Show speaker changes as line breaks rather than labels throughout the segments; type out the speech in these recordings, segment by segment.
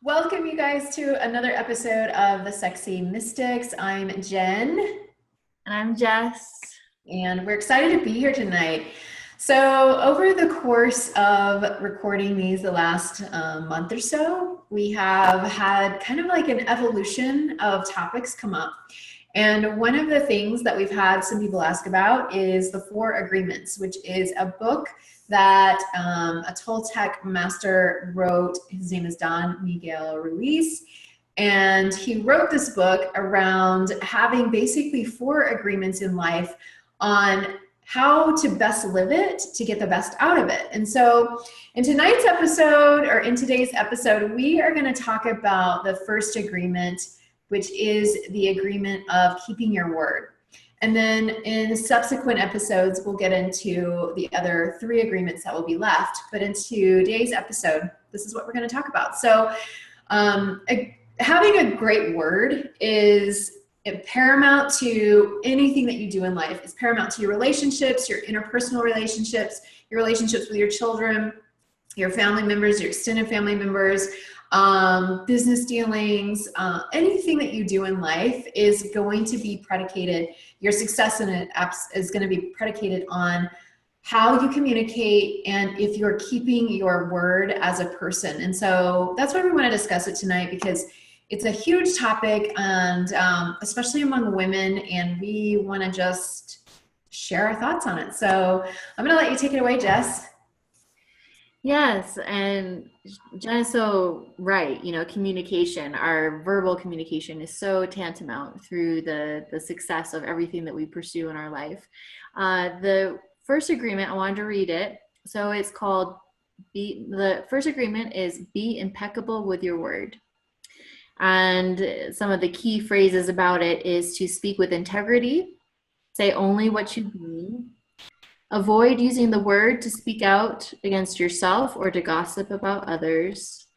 Welcome, you guys, to another episode of The Sexy Mystics. I'm Jen.
And I'm Jess.
And we're excited to be here tonight. So, over the course of recording these the last month or so, we have had kind of like an evolution of topics come up. And one of the things that we've had some people ask about is the Four Agreements, which is a book that a Toltec master wrote. His name is Don Miguel Ruiz. And he wrote this book around having basically four agreements in life on how to best live it to get the best out of it. And so in today's episode, we are going to talk about the first agreement, which is the agreement of keeping your word. And then in subsequent episodes, we'll get into the other three agreements that will be left. But in today's episode, this is what we're going to talk about. So having a great word is paramount to anything that you do in life. It's paramount to your relationships, your interpersonal relationships, your relationships with your children, your family members, your extended family members, business dealings, anything that you do in life is going to be predicated, your success in it is going to be predicated on how you communicate and if you're keeping your word as a person. And so that's why we want to discuss it tonight, because it's a huge topic, and especially among women, and we want to just share our thoughts on it. So I'm going to let you take it away, Jess.
Yes, and Jen is so right. Communication, our verbal communication is so tantamount through the success of everything that we pursue in our life. The first agreement, I wanted to read it. So it's called, the first agreement is be impeccable with your word. And some of the key phrases about it is to speak with integrity, say only what you mean, avoid using the word to speak out against yourself or to gossip about others,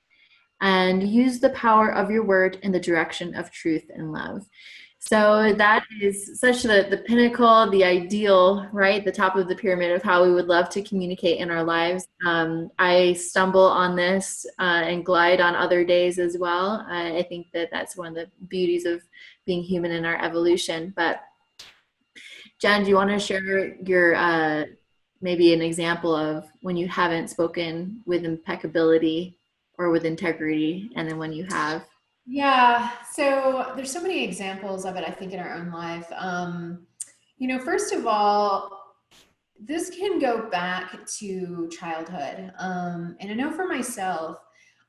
and use the power of your word in the direction of truth and love. So that is such the pinnacle, the ideal, right? The top of the pyramid of how we would love to communicate in our lives. I stumble on this and glide on other days as well. I think that that's one of the beauties of being human in our evolution. But Jen, do you want to share your maybe an example of when you haven't spoken with impeccability or with integrity, and then when you have?
Yeah, so there's so many examples of it, I think, in our own life. First of all, this can go back to childhood. And I know for myself,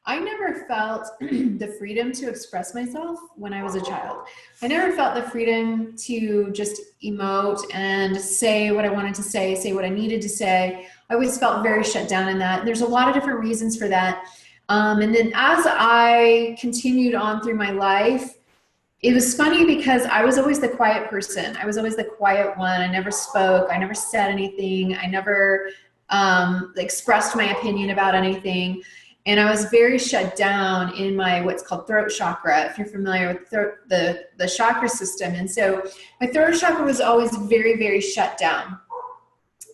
I never felt the freedom to express myself when I was a child. I never felt the freedom to just emote and say what I wanted to say what I needed to say. I always felt very shut down in that. There's a lot of different reasons for that. And then as I continued on through my life, it was funny because I was always the quiet person. I was always the quiet one. I never spoke. I never said anything. I never expressed my opinion about anything. And I was very shut down in my what's called throat chakra, if you're familiar with the chakra system. And so my throat chakra was always very, very shut down.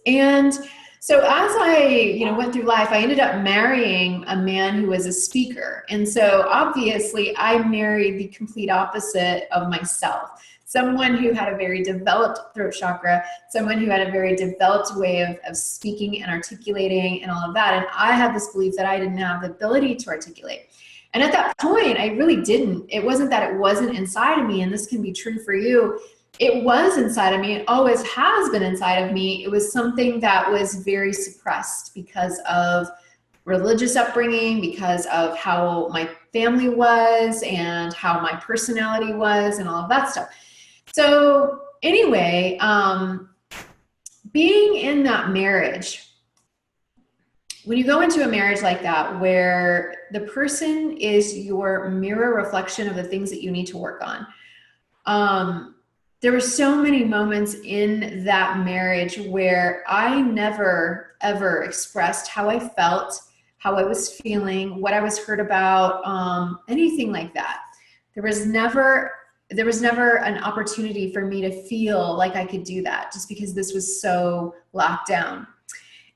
And so as I, went through life, I ended up marrying a man who was a speaker. And so obviously I married the complete opposite of myself. Someone who had a very developed throat chakra, someone who had a very developed way of speaking and articulating and all of that. And I had this belief that I didn't have the ability to articulate. And at that point, I really didn't. It wasn't that it wasn't inside of me, and this can be true for you. It was inside of me. It always has been inside of me. It was something that was very suppressed because of religious upbringing, because of how my family was and how my personality was and all of that stuff. So anyway, being in that marriage, when you go into a marriage like that, where the person is your mirror reflection of the things that you need to work on, there were so many moments in that marriage where I never, ever expressed how I felt, how I was feeling, what I was hurt about, anything like that. There was never an opportunity for me to feel like I could do that, just because this was so locked down.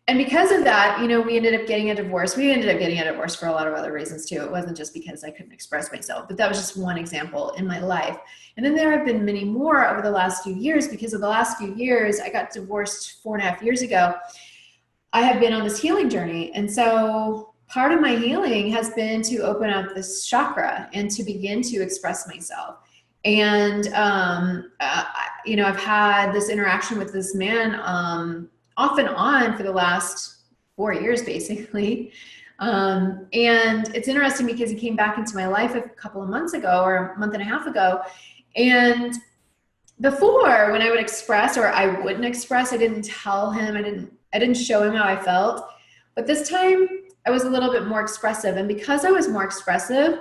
And because of that, we ended up getting a divorce. We ended up getting a divorce for a lot of other reasons too. It wasn't just because I couldn't express myself, but that was just one example in my life. And then there have been many more over the last few years. Because of the last few years, I got divorced 4.5 years ago. I have been on this healing journey. And so part of my healing has been to open up this chakra and to begin to express myself. And, I've had this interaction with this man off and on for the last 4 years, basically. And it's interesting because he came back into my life a couple of months ago, or a month and a half ago. And before, when I would express or I wouldn't express, I didn't tell him, I didn't show him how I felt. But this time I was a little bit more expressive. And because I was more expressive,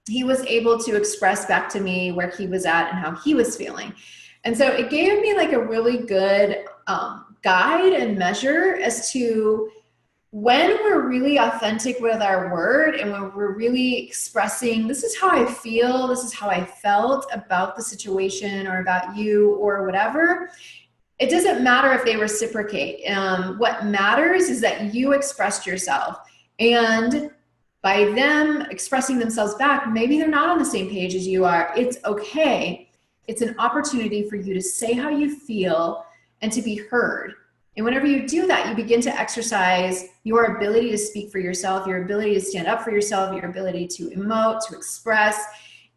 he was able to express back to me where he was at and how he was feeling. And so it gave me like a really good guide and measure as to when we're really authentic with our word and when we're really expressing, this is how I feel, this is how I felt about the situation or about you or whatever. It doesn't matter if they reciprocate. What matters is that you expressed yourself. And by them expressing themselves back, maybe they're not on the same page as you are. It's okay. It's an opportunity for you to say how you feel and to be heard. And whenever you do that, you begin to exercise your ability to speak for yourself, your ability to stand up for yourself, your ability to emote, to express.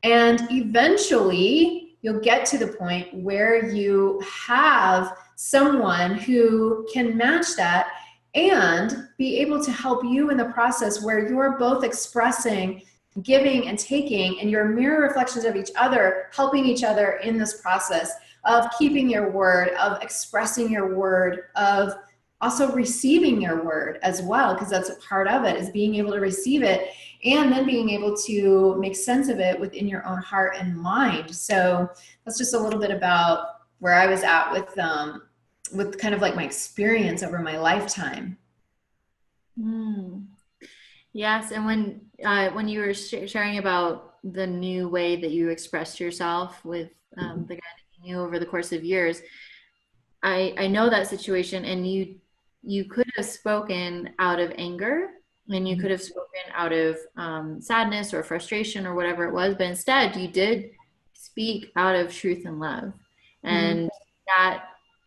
And eventually, you'll get to the point where you have someone who can match that and be able to help you in the process where you're both expressing, giving and taking, and your mirror reflections of each other, helping each other in this process of keeping your word, of expressing your word, of also receiving your word as well, because that's a part of it, is being able to receive it and then being able to make sense of it within your own heart and mind. So that's just a little bit about where I was at with kind of like my experience over my lifetime.
Yes, and when you were sharing about the new way that you expressed yourself with the guy that you knew over the course of years, I know that situation, and you could have spoken out of anger, and you could have spoken out of sadness or frustration or whatever it was, but instead you did speak out of truth and love, and that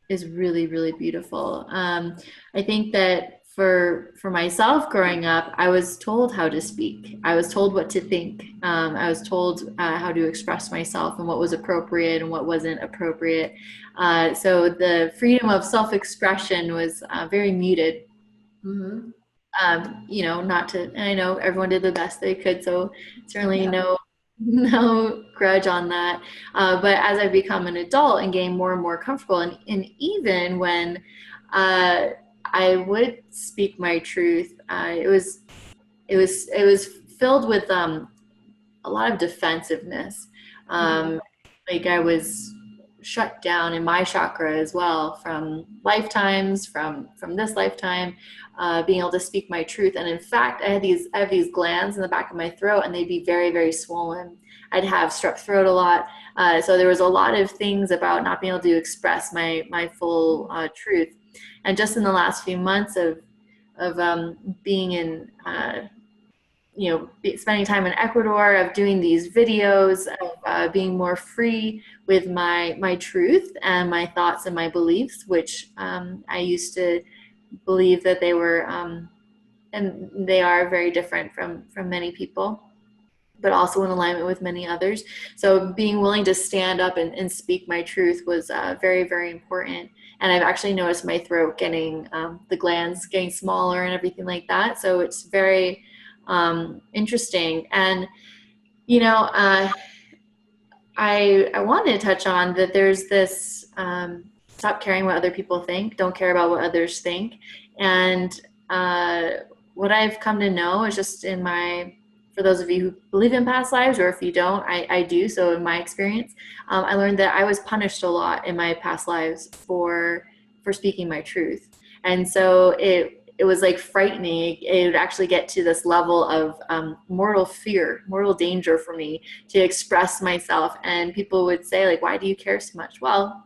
is really, really beautiful. I think that for myself growing up, I was told how to speak. I was told what to think. I was told how to express myself and what was appropriate and what wasn't appropriate. So the freedom of self-expression was very muted. Not to, and I know everyone did the best they could, so certainly no grudge on that. But as I've become an adult and getting more and more comfortable, and even when I would speak my truth, it was filled with a lot of defensiveness. Like I was shut down in my chakra as well from lifetimes, from this lifetime, being able to speak my truth. And in fact, I have these glands in the back of my throat, and they'd be very, very swollen. I'd have strep throat a lot. So there was a lot of things about not being able to express my full truth. And just in the last few months of being in, spending time in Ecuador, of doing these videos, of being more free with my truth and my thoughts and my beliefs, which I used to believe that they were, and they are very different from many people, but also in alignment with many others. So being willing to stand up and speak my truth was very, very important. And I've actually noticed my throat getting, the glands getting smaller and everything like that. So it's very interesting. And, I wanted to touch on that there's this, stop caring what other people think, don't care about what others think. And what I've come to know is just for those of you who believe in past lives, or if you don't, I do. So in my experience, I learned that I was punished a lot in my past lives for speaking my truth. And so it was like frightening. It would actually get to this level of mortal fear, mortal danger for me to express myself. And people would say, like, why do you care so much? Well,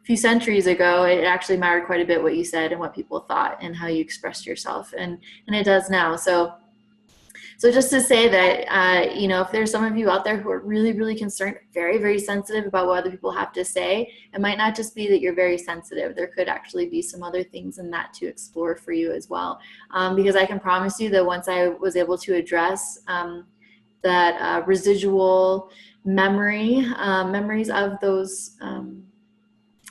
few centuries ago, it actually mattered quite a bit what you said and what people thought and how you expressed yourself, and it does now. So just to say that, if there's some of you out there who are really, really concerned, very, very sensitive about what other people have to say, it might not just be that you're very sensitive. There could actually be some other things in that to explore for you as well. Because I can promise you that once I was able to address that residual memories of those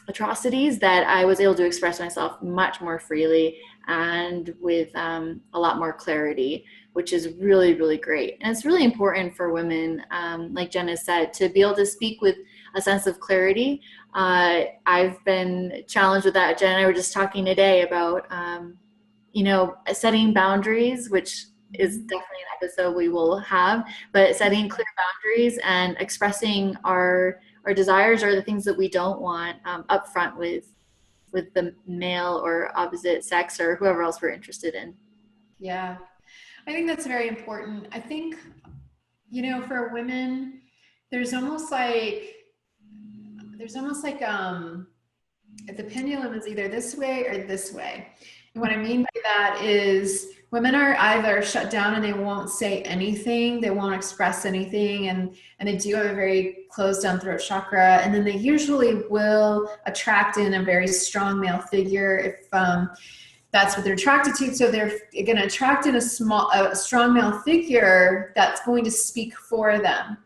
atrocities, that I was able to express myself much more freely and with a lot more clarity, which is really, really great. And it's really important for women, like Jen has said, to be able to speak with a sense of clarity. I've been challenged with that. Jen and I were just talking today about, setting boundaries, which is definitely an episode we will have, but setting clear boundaries and expressing our desires or the things that we don't want up front with the male or opposite sex or whoever else we're interested in.
Yeah, I think that's very important. I think, for women, there's almost like the pendulum is either this way or this way. And what I mean by that is women are either shut down and they won't say anything, they won't express anything, and they do have a very closed down throat chakra, and then they usually will attract in a very strong male figure if that's what they're attracted to. So they're going to attract in a strong male figure that's going to speak for them.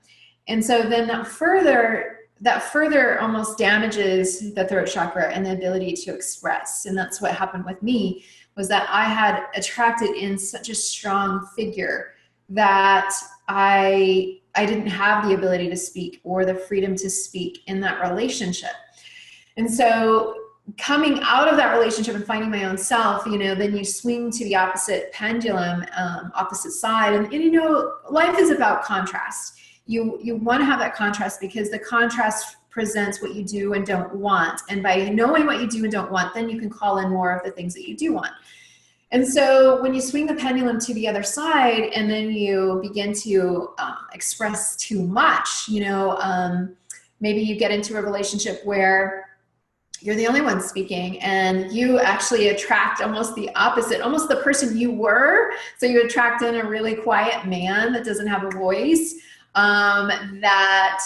And so then that further almost damages the throat chakra and the ability to express. And that's what happened with me, was that I had attracted in such a strong figure that I didn't have the ability to speak or the freedom to speak in that relationship. And so coming out of that relationship and finding my own self, then you swing to the opposite pendulum, opposite side. And life is about contrast. You want to have that contrast because the contrast presents what you do and don't want. And by knowing what you do and don't want, then you can call in more of the things that you do want. And so when you swing the pendulum to the other side and then you begin to express too much, maybe you get into a relationship where you're the only one speaking and you actually attract almost the opposite, almost the person you were. So you attract in a really quiet man that doesn't have a voice, that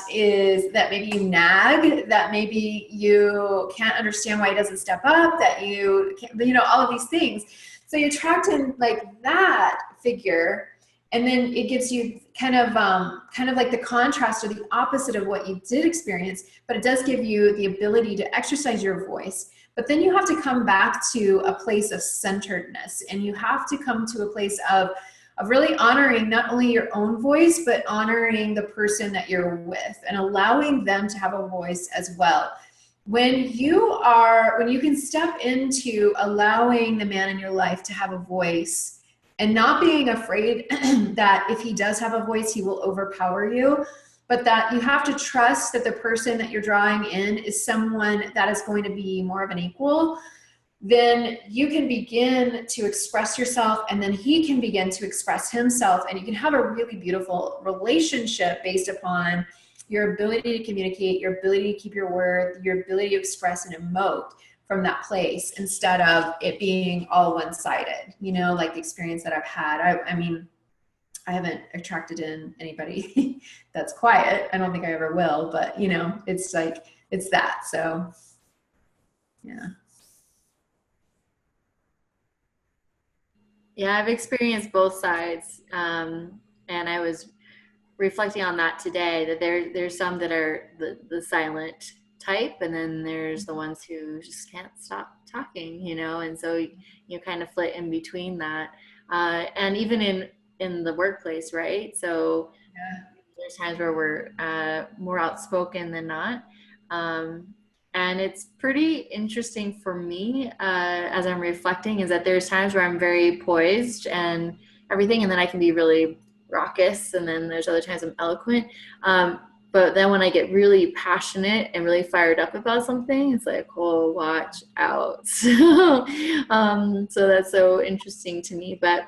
maybe you nag, that maybe you can't understand why he doesn't step up, that you can't, all of these things. So you attract in like that figure, and then it gives you kind of like the contrast or the opposite of what you did experience, but it does give you the ability to exercise your voice. But then you have to come back to a place of centeredness, and you have to come to a place of really honoring not only your own voice, but honoring the person that you're with and allowing them to have a voice as well. When you can step into allowing the man in your life to have a voice and not being afraid that if he does have a voice, he will overpower you, but that you have to trust that the person that you're drawing in is someone that is going to be more of an equal, then you can begin to express yourself, and then he can begin to express himself, and you can have a really beautiful relationship based upon your ability to communicate, your ability to keep your word, your ability to express and emote from that place, instead of it being all one-sided, like the experience that I've had. I mean, I haven't attracted in anybody that's quiet. I don't think I ever will, but it's like, it's that. So yeah.
Yeah, I've experienced both sides. And I was reflecting on that today, that there's some that are the silent type, and then there's the ones who just can't stop talking, and so you kind of flit in between that. And even in the workplace, right? So yeah, there's times where we're more outspoken than not. And it's pretty interesting for me as I'm reflecting, is that there's times where I'm very poised and everything, and then I can be really raucous, and then there's other times I'm eloquent. But then when I get really passionate and really fired up about something, it's like, oh, watch out. So that's so interesting to me. But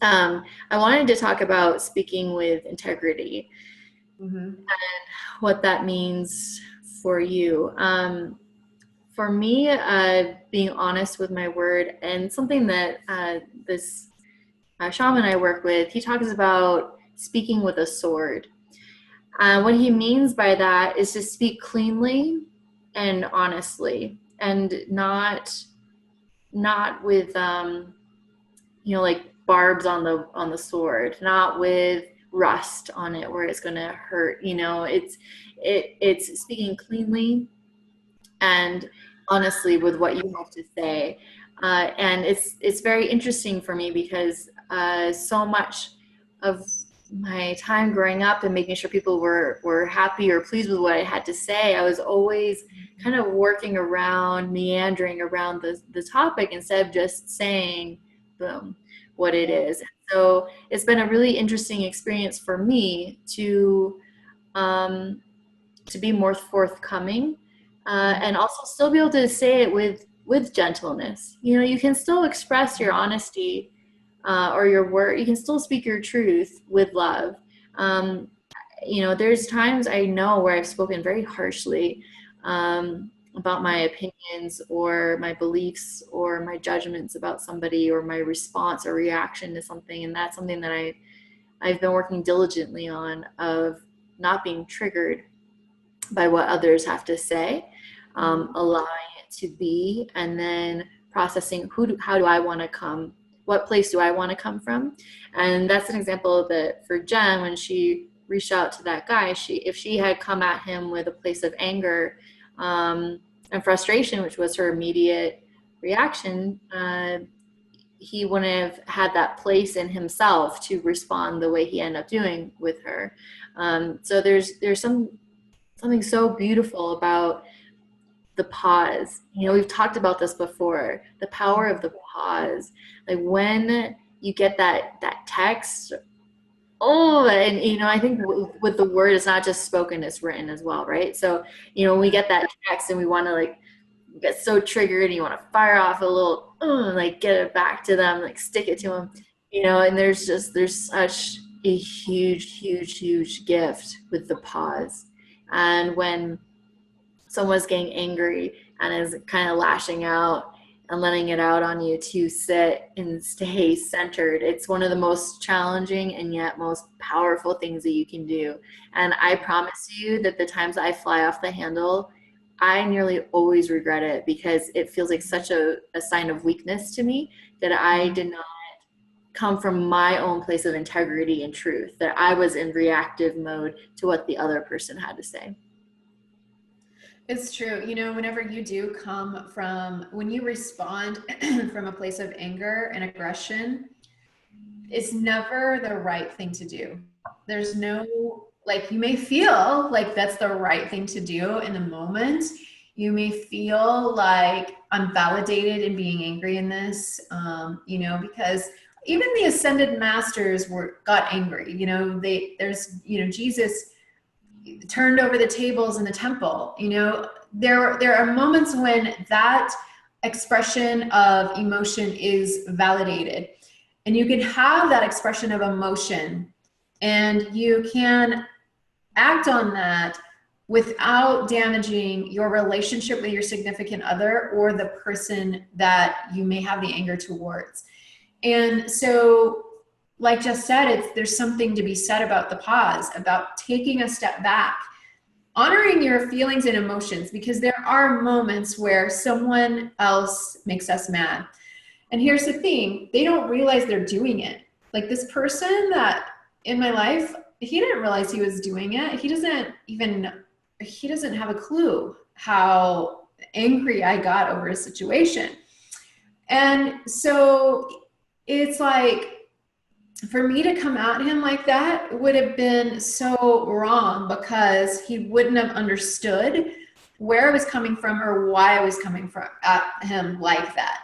I wanted to talk about speaking with integrity, mm-hmm. and what that means for you. For me, being honest with my word, and something that this shaman I work with, he talks about speaking with a sword. What he means by that is to speak cleanly and honestly, and not with like barbs on the sword, not with rust on it where it's going to hurt. It's speaking cleanly and honestly with what you have to say. And it's very interesting for me because so much of my time growing up and making sure people were happy or pleased with what I had to say, I was always kind of working around, meandering around the topic instead of just saying, boom, what it is. So it's been a really interesting experience for me to be more forthcoming, and also still be able to say it with gentleness. You can still express your honesty, or your word. You can still speak your truth with love. There's times I know where I've spoken very harshly about my opinions or my beliefs or my judgments about somebody or my response or reaction to something. And that's something that I've been working diligently on, of not being triggered by what others have to say, allowing it to be, and then processing how do I want to come, what place do I want to come from. And that's an example that for Jen, when she reached out to that guy, if she had come at him with a place of anger and frustration, which was her immediate reaction, he wouldn't have had that place in himself to respond the way he ended up doing with her. So there's something so beautiful about the pause. We've talked about this before, the power of the pause. Like when you get that text, and I think with the word, it's not just spoken, it's written as well, right? So when we get that text and we want to get so triggered and you want to fire off a little, get it back to them, stick it to them, and there's such a huge gift with the pause. And when someone's getting angry and is kind of lashing out and letting it out on you, to sit and stay centered, it's one of the most challenging and yet most powerful things that you can do. And I promise you that the times I fly off the handle, I nearly always regret it, because it feels like such a sign of weakness to me that I did not come from my own place of integrity and truth, that I was in reactive mode to what the other person had to say.
It's true. Whenever you do when you respond from a place of anger and aggression, it's never the right thing to do. There's no, you may feel like that's the right thing to do in the moment. You may feel like I'm validated in being angry in this, because even the ascended masters got angry. Jesus turned over the tables in the temple. There are moments when that expression of emotion is validated, and you can have that expression of emotion and you can act on that without damaging your relationship with your significant other or the person that you may have the anger towards. And so, like Jess said, there's something to be said about the pause, about taking a step back, honoring your feelings and emotions, because there are moments where someone else makes us mad. And here's the thing, they don't realize they're doing it. Like this person that in my life, he didn't realize he was doing it. He doesn't have a clue how angry I got over a situation. And so it's like, for me to come at him like that would have been so wrong, because he wouldn't have understood where I was coming from or why I was coming from at him like that.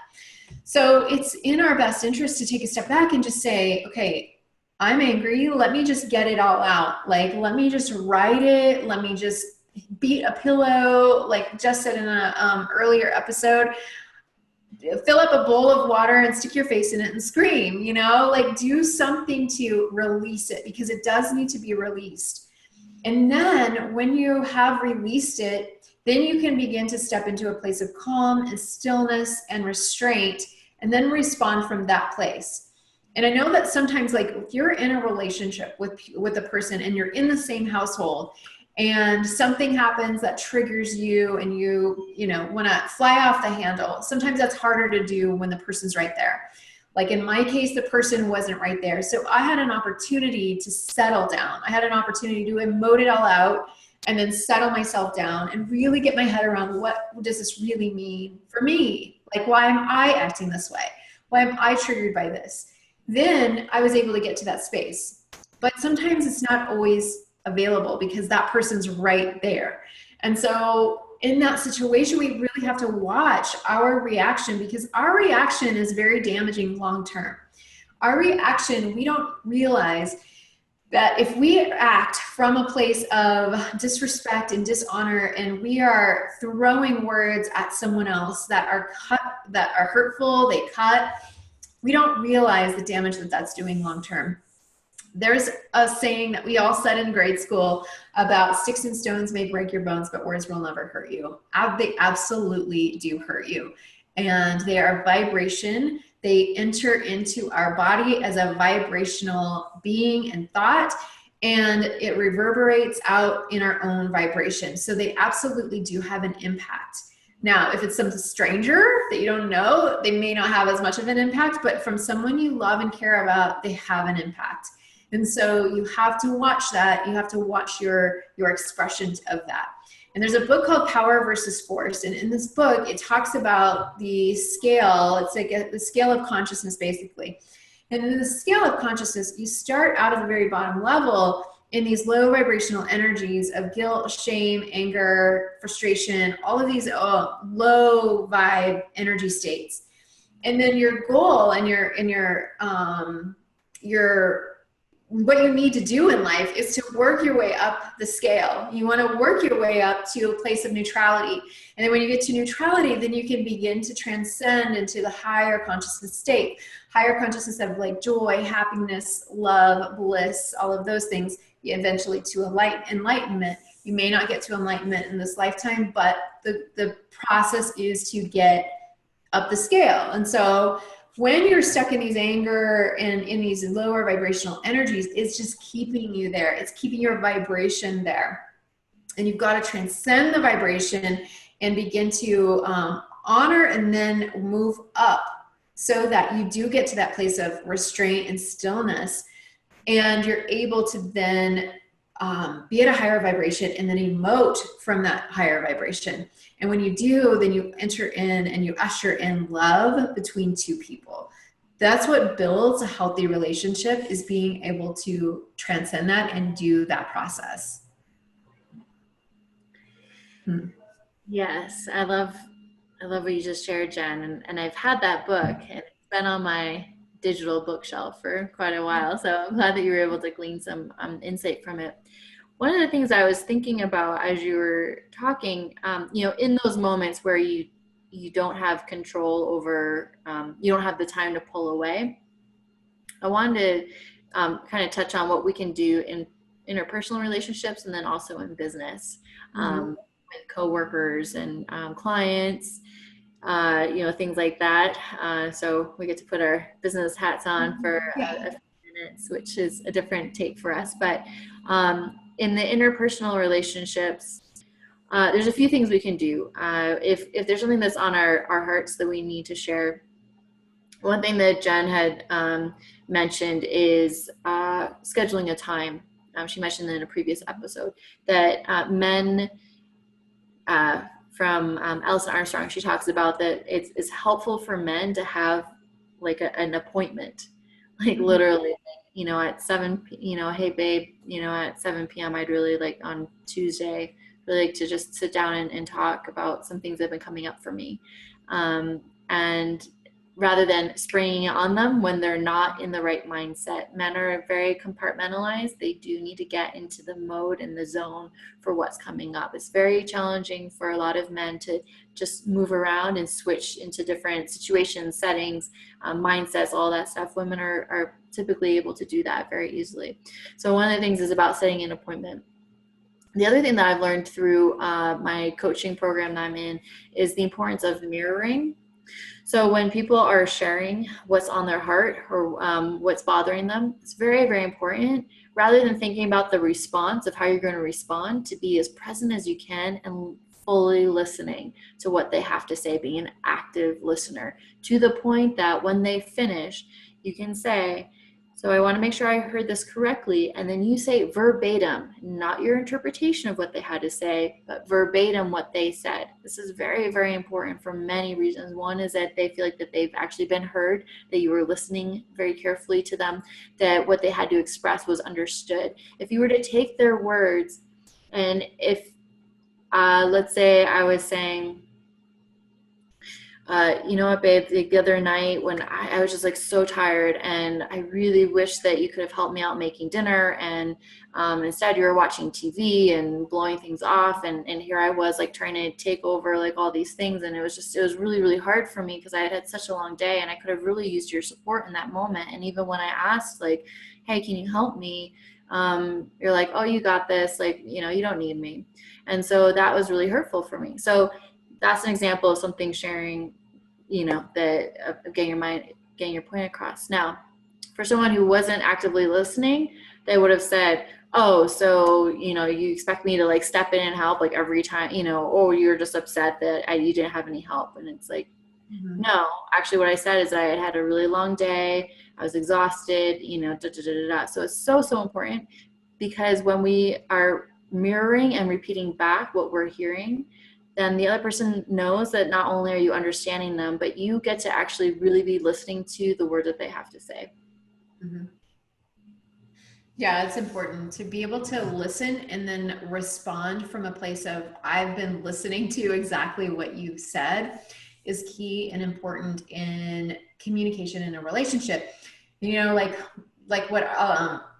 So it's in our best interest to take a step back and just say, okay, I'm angry. Let me just get it all out. Let me just write it. Let me just beat a pillow. Like Jess said in an earlier episode, fill up a bowl of water and stick your face in it and scream, do something to release it, because it does need to be released. And then when you have released it, then you can begin to step into a place of calm and stillness and restraint, and then respond from that place. And I know that sometimes, like, if you're in a relationship with a person and you're in the same household and something happens that triggers you and you know, want to fly off the handle, sometimes that's harder to do when the person's right there. Like in my case, the person wasn't right there. So I had an opportunity to settle down. I had an opportunity to emote it all out and then settle myself down and really get my head around, what does this really mean for me? Like, why am I acting this way? Why am I triggered by this? Then I was able to get to that space. But sometimes it's not always available because that person's right there. And so in that situation, we really have to watch our reaction, because our reaction is very damaging long term. Our reaction, we don't realize that if we act from a place of disrespect and dishonor, and we are throwing words at someone else that are hurtful, they cut, we don't realize the damage that that's doing long term. There's a saying that we all said in grade school about sticks and stones may break your bones, but words will never hurt you. They absolutely do hurt you. And they are vibration. They enter into our body as a vibrational being and thought, and it reverberates out in our own vibration. So they absolutely do have an impact. Now, if it's some stranger that you don't know, they may not have as much of an impact, but from someone you love and care about, they have an impact. And so you have to watch that. You have to watch your expressions of that. And there's a book called Power versus Force. And in this book, it talks about the scale. It's like the scale of consciousness, basically. And in the scale of consciousness, you start out at the very bottom level in these low vibrational energies of guilt, shame, anger, frustration, all of these low vibe energy states. And then your goal and your what you need to do in life is to work your way up the scale. You want to work your way up to a place of neutrality. And then when you get to neutrality, then you can begin to transcend into the higher consciousness state. Higher consciousness of like joy, happiness, love, bliss, all of those things, eventually to enlightenment. You may not get to enlightenment in this lifetime, but the process is to get up the scale. And so when you're stuck in these anger and in these lower vibrational energies, it's just keeping you there. It's keeping your vibration there. And you've got to transcend the vibration and begin to honor and then move up so that you do get to that place of restraint and stillness. And you're able to then be at a higher vibration and then emote from that higher vibration. And when you do, then you enter in and you usher in love between two people. That's what builds a healthy relationship, is being able to transcend that and do that process.
Yes, I love what you just shared, Jen. And I've had that book, and it's been on my digital bookshelf for quite a while. So I'm glad that you were able to glean some insight from it. One of the things I was thinking about as you were talking, in those moments where you don't have control over, you don't have the time to pull away, I wanted to kind of touch on what we can do in interpersonal relationships and then also in business, with coworkers and clients, things like that. So we get to put our business hats on for a few minutes, which is a different take for us. But in the interpersonal relationships, there's a few things we can do. If there's something that's on our hearts that we need to share, one thing that Jen had mentioned is scheduling a time. She mentioned in a previous episode that men from Alison Armstrong, she talks about that it's helpful for men to have like an appointment, like literally, at 7, hey babe, at 7 p.m. I'd really like on Tuesday, really like to just sit down and talk about some things that have been coming up for me. And rather than springing it on them when they're not in the right mindset. Men are very compartmentalized. They do need to get into the mode and the zone for what's coming up. It's very challenging for a lot of men to just move around and switch into different situations, settings, mindsets, all that stuff. Women are typically able to do that very easily. So one of the things is about setting an appointment. The other thing that I've learned through my coaching program that I'm in is the importance of mirroring. So when people are sharing what's on their heart or what's bothering them, it's very, very important, rather than thinking about the response of how you're going to respond, to be as present as you can and fully listening to what they have to say, being an active listener, to the point that when they finish, you can say, so I want to make sure I heard this correctly. And then you say verbatim, not your interpretation of what they had to say, but verbatim what they said. This is very, very important for many reasons. One is that they feel like that they've actually been heard, that you were listening very carefully to them, that what they had to express was understood. If you were to take their words, and if, let's say I was saying, you know what, babe, the other night when I was just like so tired and I really wish that you could have helped me out making dinner, and instead you were watching TV and blowing things off, and here I was like trying to take over like all these things, and it was really, really hard for me because I had such a long day and I could have really used your support in that moment. And even when I asked like, hey, can you help me? You're like, oh, you got this, like, you know, you don't need me. And so that was really hurtful for me. So that's an example of something sharing, you know, that of getting your point across. Now, for someone who wasn't actively listening, they would have said, oh, so, you know, you expect me to like step in and help like every time, you know, or you're just upset that you didn't have any help. And it's like, no, actually what I said is I had had a really long day. I was exhausted, you know, da, da, da, da, da. So it's so, so important, because when we are mirroring and repeating back what we're hearing, then the other person knows that not only are you understanding them, but you get to actually really be listening to the word that they have to say.
Mm-hmm. Yeah, it's important to be able to listen and then respond from a place of, I've been listening to exactly what you've said, is key and important in communication in a relationship. You know, like what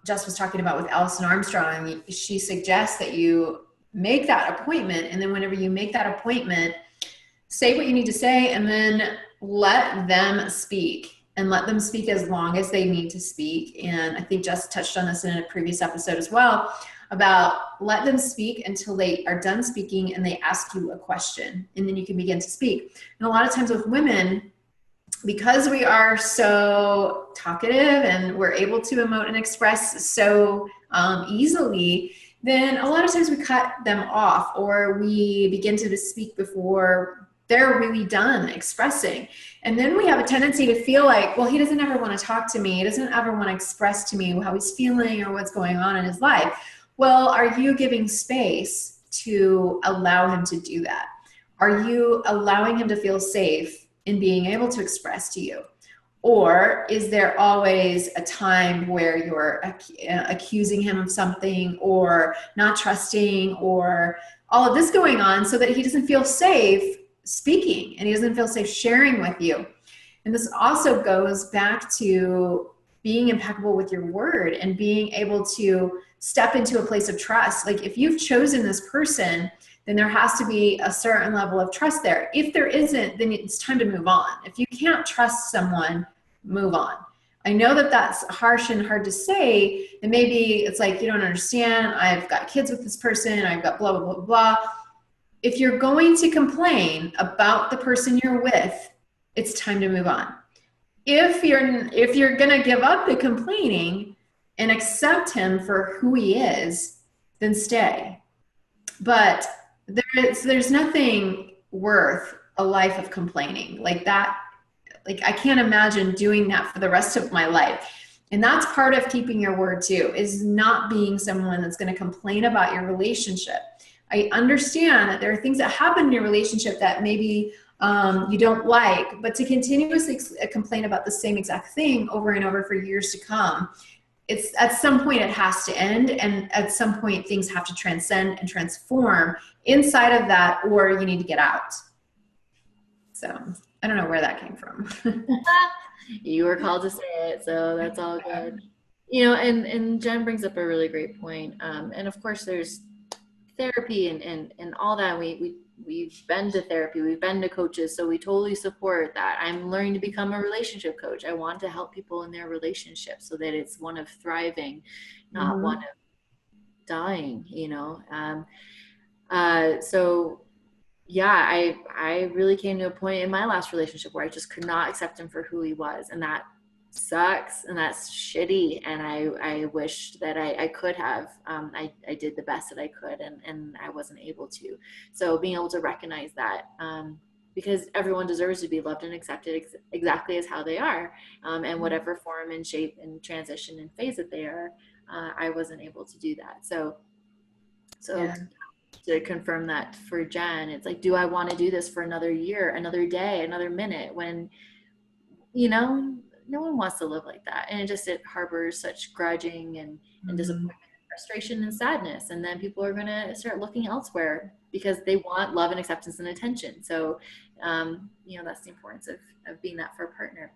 Jess was talking about with Alison Armstrong, she suggests that you make that appointment, and then whenever you make that appointment, say what you need to say, and then let them speak, and let them speak as long as they need to speak. And I think Jess touched on this in a previous episode as well, about let them speak until they are done speaking and they ask you a question, and then you can begin to speak. And a lot of times with women, because we are so talkative and we're able to emote and express so easily, then a lot of times we cut them off, or we begin to speak before they're really done expressing. And then we have a tendency to feel like, well, he doesn't ever want to talk to me. He doesn't ever want to express to me how he's feeling or what's going on in his life. Well, are you giving space to allow him to do that? Are you allowing him to feel safe in being able to express to you? Or is there always a time where you're accusing him of something, or not trusting, or all of this going on, so that he doesn't feel safe speaking and he doesn't feel safe sharing with you? And this also goes back to being impeccable with your word and being able to step into a place of trust. Like, if you've chosen this person, then there has to be a certain level of trust there. If there isn't, then it's time to move on. If you can't trust someone, move on. I know that that's harsh and hard to say, and maybe it's like, you don't understand, I've got kids with this person, I've got blah, blah, blah, blah. If you're going to complain about the person you're with, it's time to move on. If you're going to give up the complaining and accept him for who he is, then stay. But there's nothing worth a life of complaining like that. Like, I can't imagine doing that for the rest of my life. And that's part of keeping your word too, is not being someone that's going to complain about your relationship. I understand that there are things that happen in your relationship that maybe you don't like, but to continuously complain about the same exact thing over and over for years to come, it's at some point it has to end, and at some point things have to transcend and transform inside of that, or you need to get out. So I don't know where that came from.
You were called to say it, so that's all good. You know, and Jen brings up a really great point. And of course there's therapy and all that. We've been to therapy, we've been to coaches, so we totally support that. I'm learning to become a relationship coach. I want to help people in their relationship so that it's one of thriving, not one of dying, you know. So yeah, I really came to a point in my last relationship where I just could not accept him for who he was, and that sucks and that's shitty. And I wish that I could have. I did the best that I could, and I wasn't able to. So being able to recognize that, because everyone deserves to be loved and accepted exactly as how they are, and whatever form and shape and transition and phase that they are. I wasn't able to do that. So
Yeah.
to confirm that for Jen, it's like, do I want to do this for another year, another day, another minute, when, you know, no one wants to live like that. And it harbors such grudging and
Mm,
disappointment and frustration and sadness. And then people are going to start looking elsewhere because they want love and acceptance and attention. So, you know, that's the importance of being that for a partner.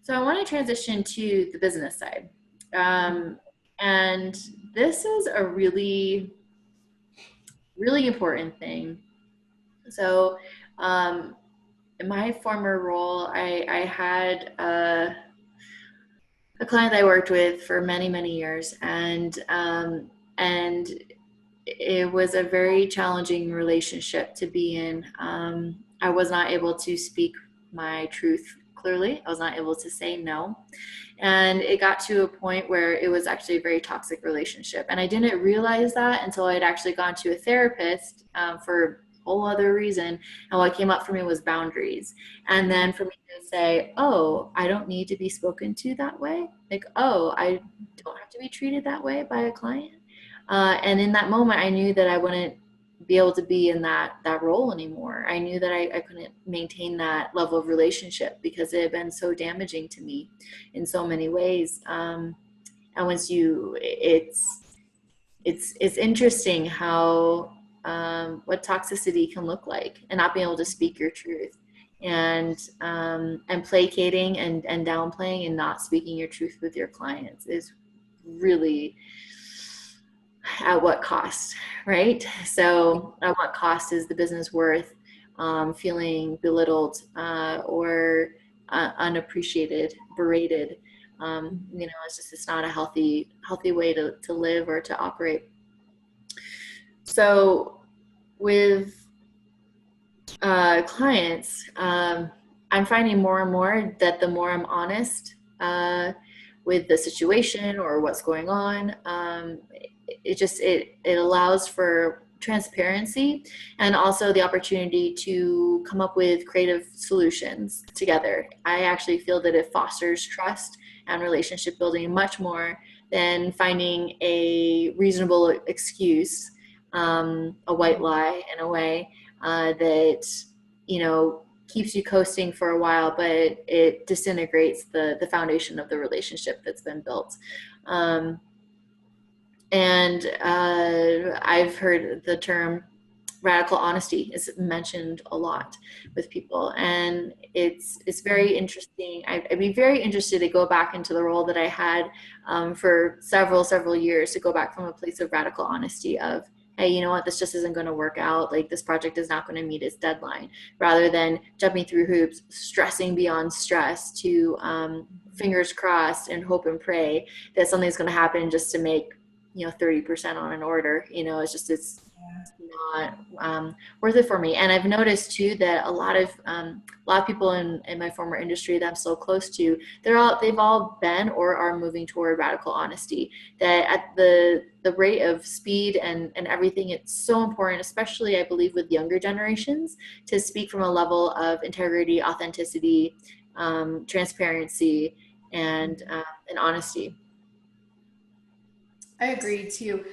So I want to transition to the business side. And this is a really, really important thing. So, in my former role, I had a client I worked with for many, many years, and it was a very challenging relationship to be in. I was not able to speak my truth clearly. I was not able to say no. And it got to a point where it was actually a very toxic relationship. And I didn't realize that until I'd actually gone to a therapist for a whole other reason. And what came up for me was boundaries. And then for me to say, oh, I don't need to be spoken to that way. Like, oh, I don't have to be treated that way by a client. And in that moment, I knew that I wouldn't be able to be in that role anymore. I knew that I couldn't maintain that level of relationship because it had been so damaging to me in so many ways. And once it's interesting how what toxicity can look like, and not being able to speak your truth, and placating and downplaying and not speaking your truth with your clients is really, at what cost, right? So at what cost is the business worth feeling belittled or unappreciated, berated? You know, it's not a healthy way to live or to operate. So with clients, I'm finding more and more that the more I'm honest with the situation or what's going on, it allows for transparency and also the opportunity to come up with creative solutions together. I actually feel that it fosters trust and relationship building much more than finding a reasonable excuse, a white lie in a way that, you know, keeps you coasting for a while, but it disintegrates the foundation of the relationship that's been built. And I've heard the term radical honesty is mentioned a lot with people, and it's very interesting. I'd be very interested to go back into the role that I had for several years, to go back from a place of radical honesty of, hey, you know what, this just isn't going to work out. Like, this project is not going to meet its deadline, rather than jumping through hoops, stressing beyond stress, to fingers crossed and hope and pray that something's going to happen just to make, you know, 30% on an order. You know, it's not worth it for me. And I've noticed too that a lot of people in my former industry that I'm so close to, they've all been or are moving toward radical honesty. That at the rate of speed and everything, it's so important, especially I believe with younger generations, to speak from a level of integrity, authenticity, transparency, and honesty.
I agree too.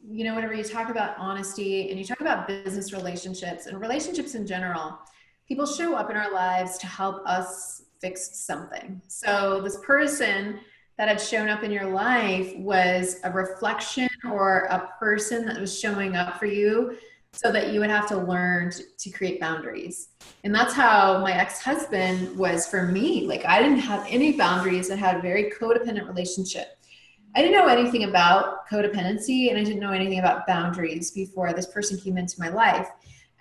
You know, whenever you talk about honesty and you talk about business relationships and relationships in general, people show up in our lives to help us fix something. So this person that had shown up in your life was a reflection or a person that was showing up for you so that you would have to learn to create boundaries. And that's how my ex-husband was for me. Like, I didn't have any boundaries. I had a very codependent relationship. I didn't know anything about codependency, and I didn't know anything about boundaries before this person came into my life.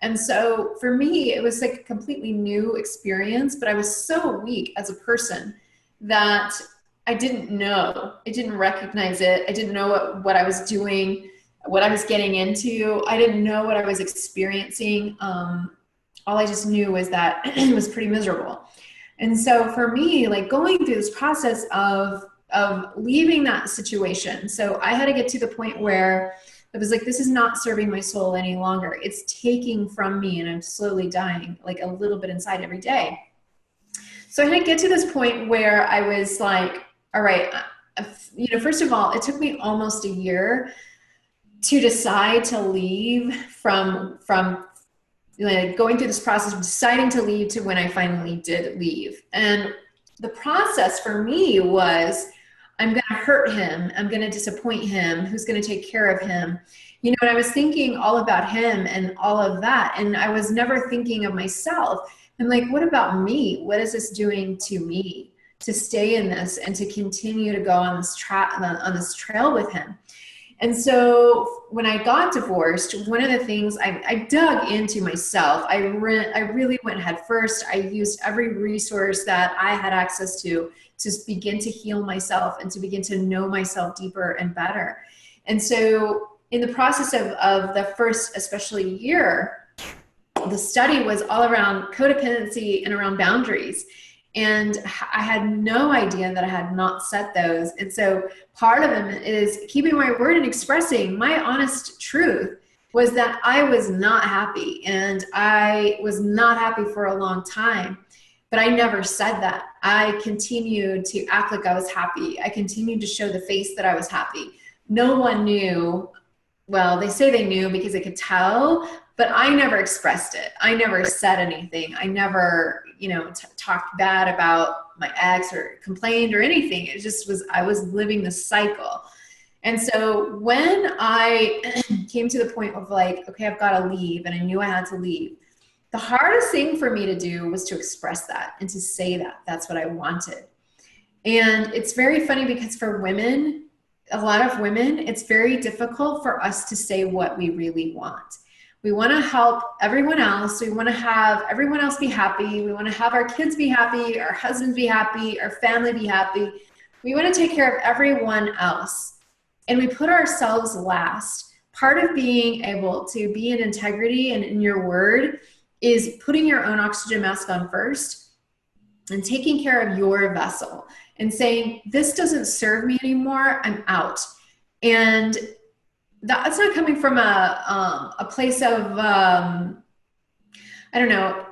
And so for me, it was like a completely new experience, but I was so weak as a person that I didn't know. I didn't recognize it. I didn't know what I was doing, what I was getting into. I didn't know what I was experiencing. All I just knew was that it was pretty miserable. And so for me, like going through this process of leaving that situation, so I had to get to the point where it was like, this is not serving my soul any longer. It's taking from me, and I'm slowly dying, like a little bit inside every day. So I had to get to this point where I was like, all right, first of all, it took me almost a year to decide to leave from like going through this process of deciding to leave to when I finally did leave. And the process for me was, I'm going to hurt him. I'm going to disappoint him. Who's going to take care of him? And I was thinking all about him and all of that. And I was never thinking of myself. I'm like, what about me? What is this doing to me to stay in this and to continue to go on this trail with him? And so when I got divorced, one of the things I dug into myself, I really went head first. I used every resource that I had access to begin to heal myself and to begin to know myself deeper and better. And so in the process of the first, especially year, the study was all around codependency and around boundaries. And I had no idea that I had not set those. And so part of them is keeping my word and expressing my honest truth was that I was not happy, and I was not happy for a long time, but I never said that. I continued to act like I was happy. I continued to show the face that I was happy. No one knew. Well, they say they knew because they could tell, but I never expressed it. I never said anything. I never, talked bad about my ex or complained or anything. It just was, I was living the cycle. And so when I came to the point of like, okay, I've got to leave, and I knew I had to leave, the hardest thing for me to do was to express that and to say that that's what I wanted. And it's very funny because for women, a lot of women, it's very difficult for us to say what we really want. We want to help everyone else. We want to have everyone else be happy. We want to have our kids be happy, our husbands be happy, our family be happy. We want to take care of everyone else. And we put ourselves last. Part of being able to be in integrity and in your word is putting your own oxygen mask on first and taking care of your vessel and saying, this doesn't serve me anymore, I'm out. And that's not coming from a place of, I don't know,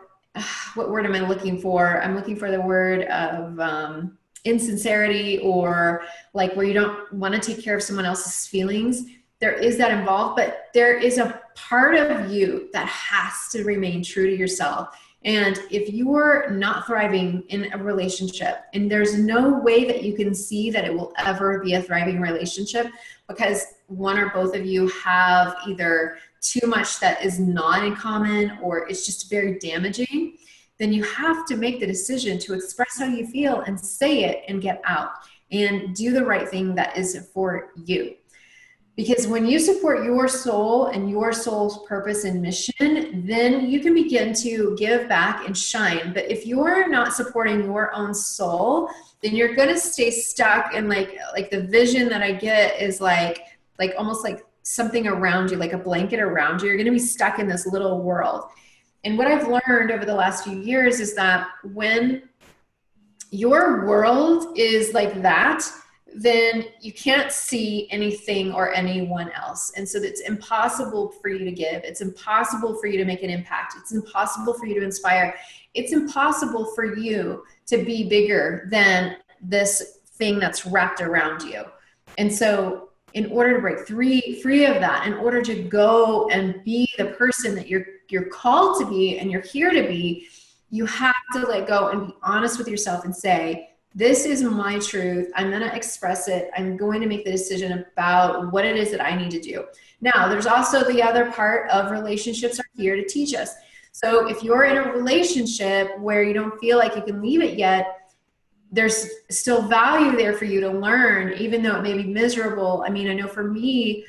what word am I looking for? I'm looking for the word of insincerity, or like where you don't want to take care of someone else's feelings. There is that involved, but there is a part of you that has to remain true to yourself. And if you're not thriving in a relationship, and there's no way that you can see that it will ever be a thriving relationship because one or both of you have either too much that is not in common or it's just very damaging, then you have to make the decision to express how you feel and say it and get out and do the right thing that is for you. Because when you support your soul and your soul's purpose and mission, then you can begin to give back and shine. But if you're not supporting your own soul, then you're going to stay stuck. And like the vision that I get is like almost like something around you, like a blanket around you. You're going to be stuck in this little world. And what I've learned over the last few years is that when your world is like that, then you can't see anything or anyone else. And so it's impossible for you to give. It's impossible for you to make an impact. It's impossible for you to inspire. It's impossible for you to be bigger than this thing that's wrapped around you. And so in order to break free of that, in order to go and be the person that you're called to be and you're here to be, you have to let go and be honest with yourself and say, this is my truth. I'm going to express it. I'm going to make the decision about what it is that I need to do. Now, there's also the other part of relationships are here to teach us. So if you're in a relationship where you don't feel like you can leave it yet, there's still value there for you to learn, even though it may be miserable. I mean, I know for me,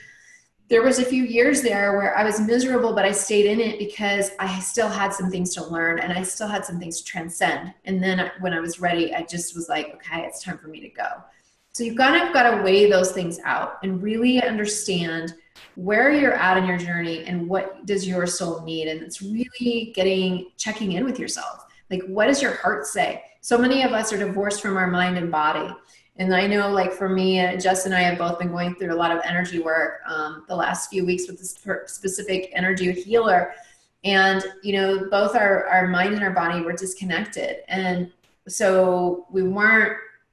there was a few years there where I was miserable, but I stayed in it because I still had some things to learn and I still had some things to transcend. And then when I was ready, I just was like, okay, it's time for me to go. So you've kind of got to weigh those things out and really understand where you're at in your journey and what does your soul need. And it's really checking in with yourself. Like, what does your heart say? So many of us are divorced from our mind and body. And I know, like for me, Jess and I have both been going through a lot of energy work the last few weeks with this specific energy healer. And, you know, both our mind and our body were disconnected. And so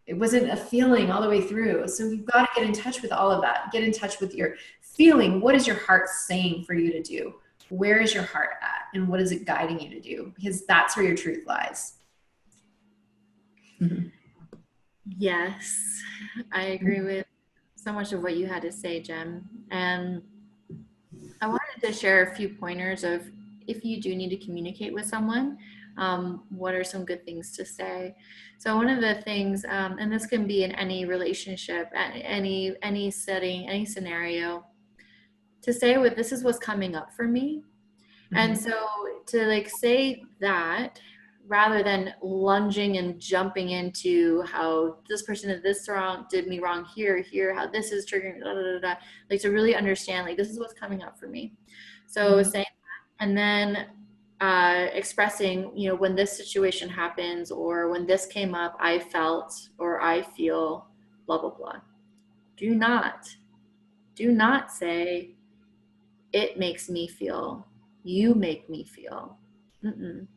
it wasn't a feeling all the way through. So you've got to get in touch with all of that. Get in touch with your feeling. What is your heart saying for you to do? Where is your heart at? And what is it guiding you to do? Because that's where your truth lies. Mm-hmm.
Yes, I agree with so much of what you had to say, Jem. And I wanted to share a few pointers of if you do need to communicate with someone, what are some good things to say? So one of the things, and this can be in any relationship, any setting, any scenario, to say what this is what's coming up for me. Mm-hmm. And so to like say that rather than lunging and jumping into how this person did me wrong here, how this is triggering, like to really understand, like, this is what's coming up for me. So mm-hmm. saying that, and then expressing, you know, when this situation happens or when this came up, I felt or I feel blah, blah, blah. Do not say it makes me feel, you make me feel. Mm-mm.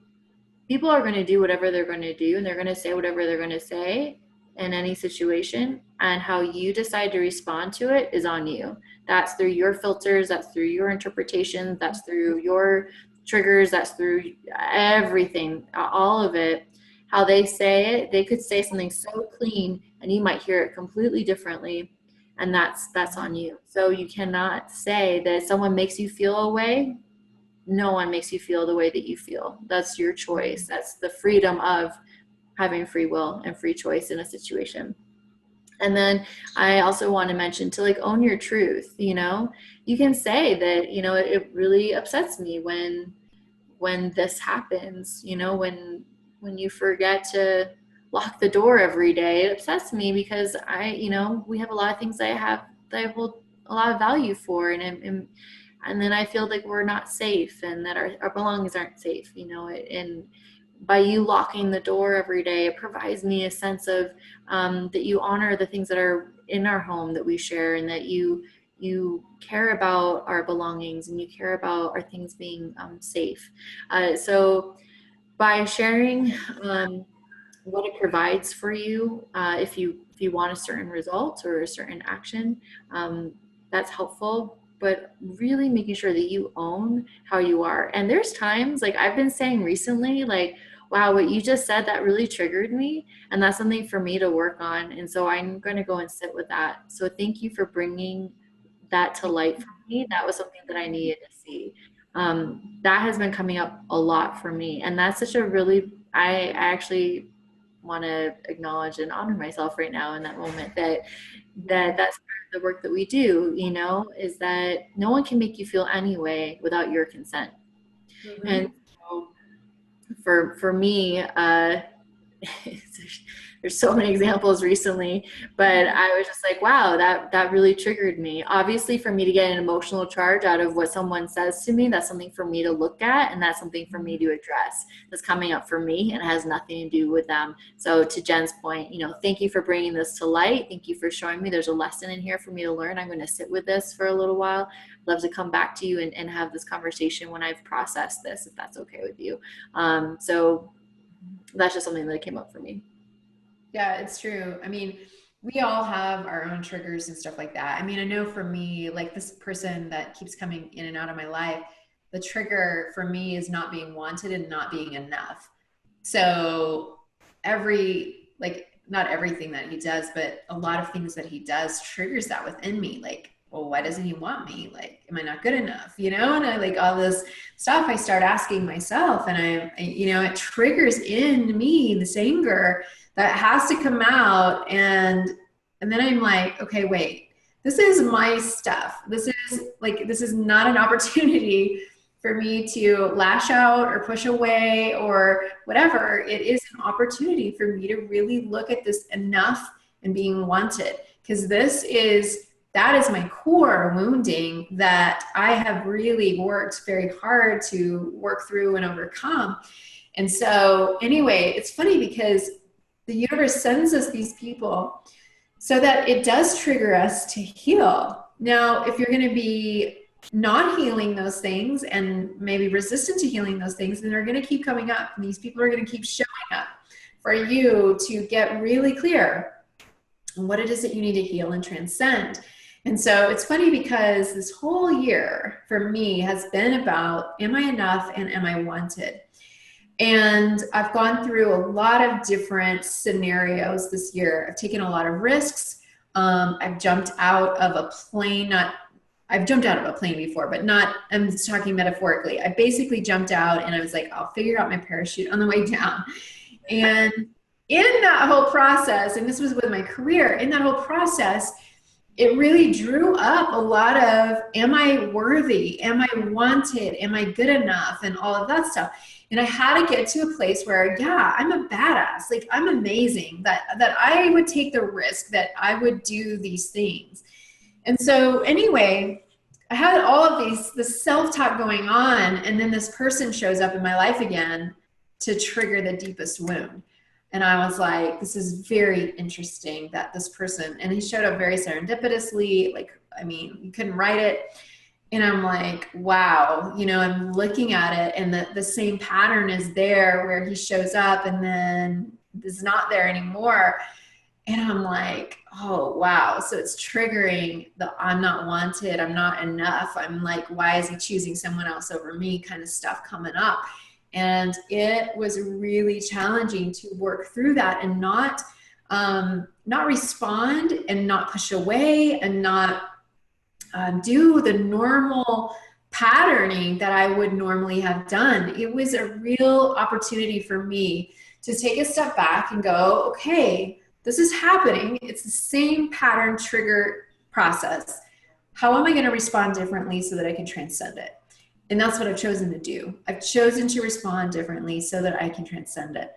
People are going to do whatever they're going to do, and they're going to say whatever they're going to say in any situation, and how you decide to respond to it is on you. That's through your filters, that's through your interpretation, that's through your triggers, that's through everything, all of it. How they say it, they could say something so clean and you might hear it completely differently, and that's on you. So you cannot say that someone makes you feel a way. No one makes you feel the way that you feel. That's your choice. That's the freedom of having free will and free choice in a situation. And then I also want to mention to like own your truth. You know, you can say that, you know, it really upsets me when this happens, you know, when you forget to lock the door every day. It upsets me because you know, we have a lot of things that I hold a lot of value for, and then I feel like we're not safe and that our belongings aren't safe, you know, and by you locking the door every day, it provides me a sense of that you honor the things that are in our home that we share, and that you care about our belongings and you care about our things being safe. So by sharing what it provides for you, if you want a certain result or a certain action, that's helpful. But really making sure that you own how you are. And there's times, like I've been saying recently, like, wow, what you just said, that really triggered me. And that's something for me to work on. And so I'm going to go and sit with that. So thank you for bringing that to light for me. That was something that I needed to see. That has been coming up a lot for me. And that's such a really, I actually want to acknowledge and honor myself right now in that moment that's the work that we do, you know, is that no one can make you feel any way without your consent. Mm-hmm. And so for me, there's so many examples recently, but I was just like, wow, that really triggered me. Obviously, for me to get an emotional charge out of what someone says to me, that's something for me to look at, and that's something for me to address. That's coming up for me, and it has nothing to do with them. So to Jen's point, you know, thank you for bringing this to light. Thank you for showing me there's a lesson in here for me to learn. I'm going to sit with this for a little while. I'd love to come back to you and have this conversation when I've processed this, if that's okay with you. So that's just something that came up for me.
Yeah, it's true. I mean, we all have our own triggers and stuff like that. I mean, I know for me, like this person that keeps coming in and out of my life, the trigger for me is not being wanted and not being enough. So not everything that he does, but a lot of things that he does triggers that within me. Like, well, why doesn't he want me? Like, am I not good enough? You know, and I like all this stuff I start asking myself, and I you know, it triggers in me this anger that has to come out. And then I'm like, okay, wait, this is my stuff. This is not an opportunity for me to lash out or push away or whatever. It is an opportunity for me to really look at this enough and being wanted, because that is my core wounding that I have really worked very hard to work through and overcome. And so anyway, it's funny because the universe sends us these people so that it does trigger us to heal. Now, if you're going to be not healing those things and maybe resistant to healing those things, then they're going to keep coming up. And these people are going to keep showing up for you to get really clear on what it is that you need to heal and transcend. And so it's funny because this whole year for me has been about, am I enough and am I wanted? And I've gone through a lot of different scenarios this year. I've taken a lot of risks. I've jumped out of a plane, I've jumped out of a plane before, but I'm talking metaphorically. I basically jumped out and I was like, I'll figure out my parachute on the way down. And in that whole process, and this was with my career, in that whole process, it really drew up a lot of, am I worthy? Am I wanted? Am I good enough? And all of that stuff. And I had to get to a place where, yeah, I'm a badass. Like, I'm amazing, that I would take the risk, that I would do these things. And so anyway, I had all of this self-talk going on. And then this person shows up in my life again to trigger the deepest wound. And I was like, this is very interesting that this person, and he showed up very serendipitously. Like, I mean, you couldn't write it. And I'm like, wow, I'm looking at it and the same pattern is there where he shows up and then is not there anymore. And I'm like, oh, wow. So it's triggering the I'm not wanted, I'm not enough. I'm like, why is he choosing someone else over me kind of stuff coming up? And it was really challenging to work through that and not respond and not push away and not do the normal patterning that I would normally have done. It was a real opportunity for me to take a step back and go, okay, this is happening. It's the same pattern trigger process. How am I going to respond differently so that I can transcend it? And that's what I've chosen to do. I've chosen to respond differently so that I can transcend it,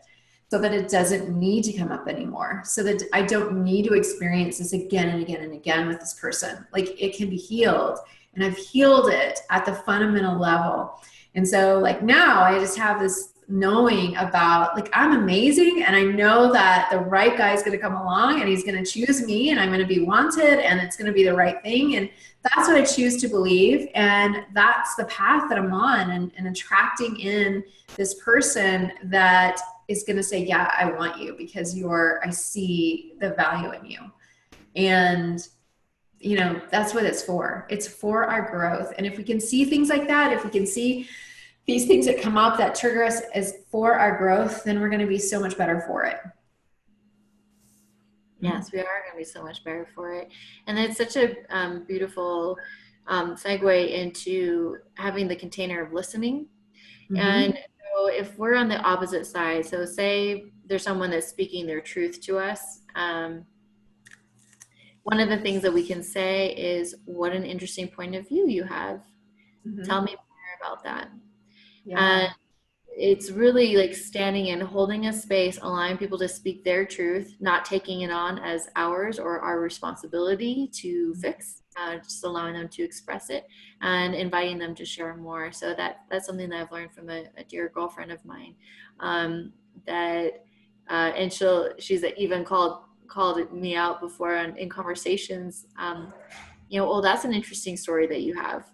so that it doesn't need to come up anymore, so that I don't need to experience this again and again and again with this person. Like, it can be healed, and I've healed it at the fundamental level. And so like now I just have this knowing about, like, I'm amazing, and I know that the right guy is going to come along and he's going to choose me and I'm going to be wanted and it's going to be the right thing. And that's what I choose to believe. And that's the path that I'm on, and attracting in this person that is going to say, yeah, I want you because I see the value in you. And, that's what it's for. It's for our growth. And if we can see things like that, if we can see these things that come up that trigger us as for our growth, then we're going to be so much better for it.
Yes, we are going to be so much better for it. And it's such a beautiful segue into having the container of listening. Mm-hmm. And so if we're on the opposite side, so say there's someone that's speaking their truth to us, one of the things that we can say is, what an interesting point of view you have. Mm-hmm. Tell me more about that. Yeah. And it's really like standing and holding a space, allowing people to speak their truth, not taking it on as ours or our responsibility to fix, just allowing them to express it and inviting them to share more. So that's something that I've learned from a dear girlfriend of mine, and she's even called me out before in conversations, oh, that's an interesting story that you have,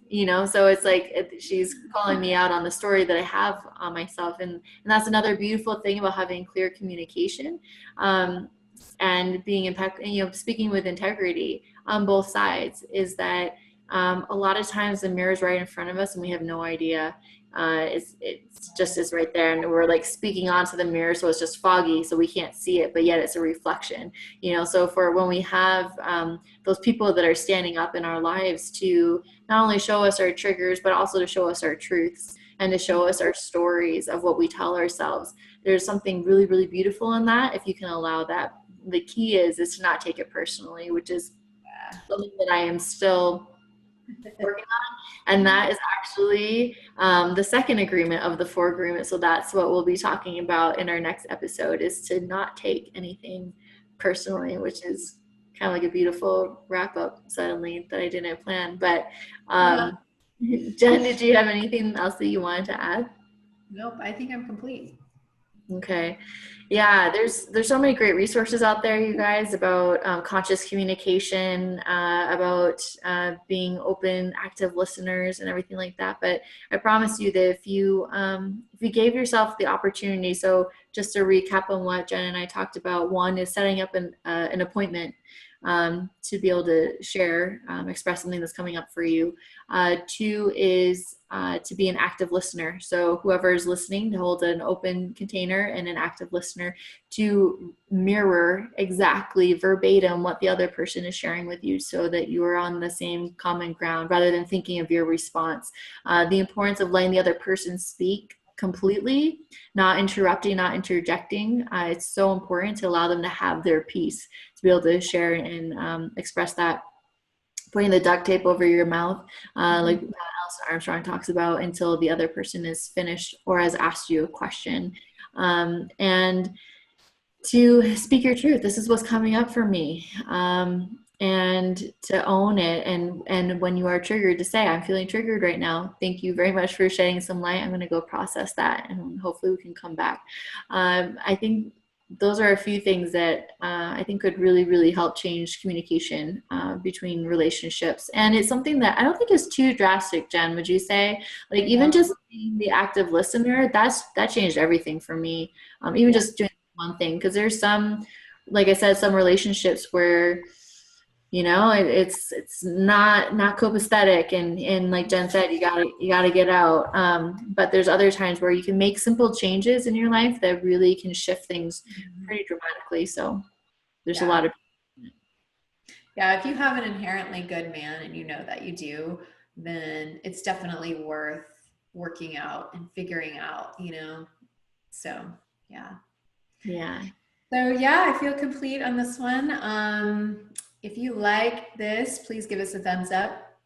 so it's like she's calling me out on the story that I have on myself. And that's another beautiful thing about having clear communication, and being speaking with integrity on both sides, is that a lot of times the mirror is right in front of us and we have no idea. It's just is right there, and we're like speaking onto the mirror, so it's just foggy, so we can't see it, but yet it's a reflection. So for when we have those people that are standing up in our lives to not only show us our triggers, but also to show us our truths and to show us our stories of what we tell ourselves, there's something really, really beautiful in that if you can allow that. The key is to not take it personally, which is something that I am still working on. And that is actually the second agreement of the 4 agreements. So that's what we'll be talking about in our next episode, is to not take anything personally, which is kind of like a beautiful wrap up suddenly that I didn't plan. But Jen, did you have anything else that you wanted to add?
Nope, I think I'm complete.
Okay. Yeah, there's so many great resources out there, you guys, about conscious communication, about being open, active listeners, and everything like that. But I promise you that if you gave yourself the opportunity, so just to recap on what Jen and I talked about, one is setting up an appointment to be able to share, express something that's coming up for you. 2 is to be an active listener. So whoever is listening, to hold an open container and an active listener to mirror exactly verbatim what the other person is sharing with you, so that you are on the same common ground rather than thinking of your response. The importance of letting the other person speak completely, not interrupting, not interjecting. It's so important to allow them to have their piece, to be able to share and express that. Putting the duct tape over your mouth, like Alice Armstrong talks about, until the other person is finished or has asked you a question. And to speak your truth. This is what's coming up for me. And to own it. And when you are triggered, to say, I'm feeling triggered right now. Thank you very much for shedding some light. I'm going to go process that, and hopefully we can come back. I think those are a few things that I think could really, really help change communication between relationships. And it's something that I don't think is too drastic, Jen, would you say? Like, even just being the active listener, that changed everything for me. Even just doing one thing, because there's some, like I said, some relationships where it's not copacetic, and like Jen said, you gotta get out. But there's other times where you can make simple changes in your life that really can shift things pretty dramatically. So there's a lot of
if you have an inherently good man, and you know that you do, then it's definitely worth working out and figuring out, so yeah. So I feel complete on this one. If you like this, please give us a thumbs up,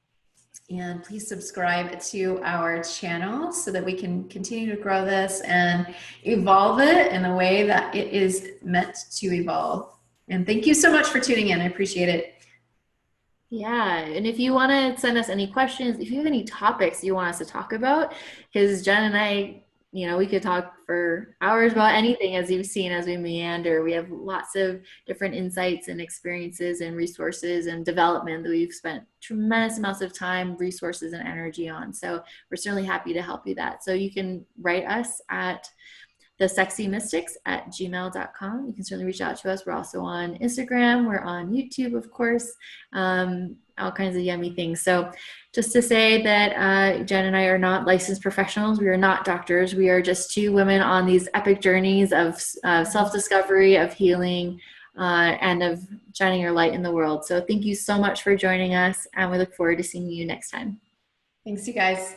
and please subscribe to our channel so that we can continue to grow this and evolve it in the way that it is meant to evolve. And thank you so much for tuning in. I appreciate it.
Yeah, and if you want to send us any questions, if you have any topics you want us to talk about, because Jen and I, we could talk for hours about anything, as you've seen, as we meander. We have lots of different insights and experiences and resources and development that we've spent tremendous amounts of time, resources, and energy on. So we're certainly happy to help you that. So you can write us at thesexymystics@gmail.com. You can certainly reach out to us. We're also on Instagram. We're on YouTube, of course, all kinds of yummy things. So just to say that Jen and I are not licensed professionals. We are not doctors. We are just 2 women on these epic journeys of self-discovery, of healing, and of shining your light in the world. So thank you so much for joining us, and we look forward to seeing you next time.
Thanks, you guys.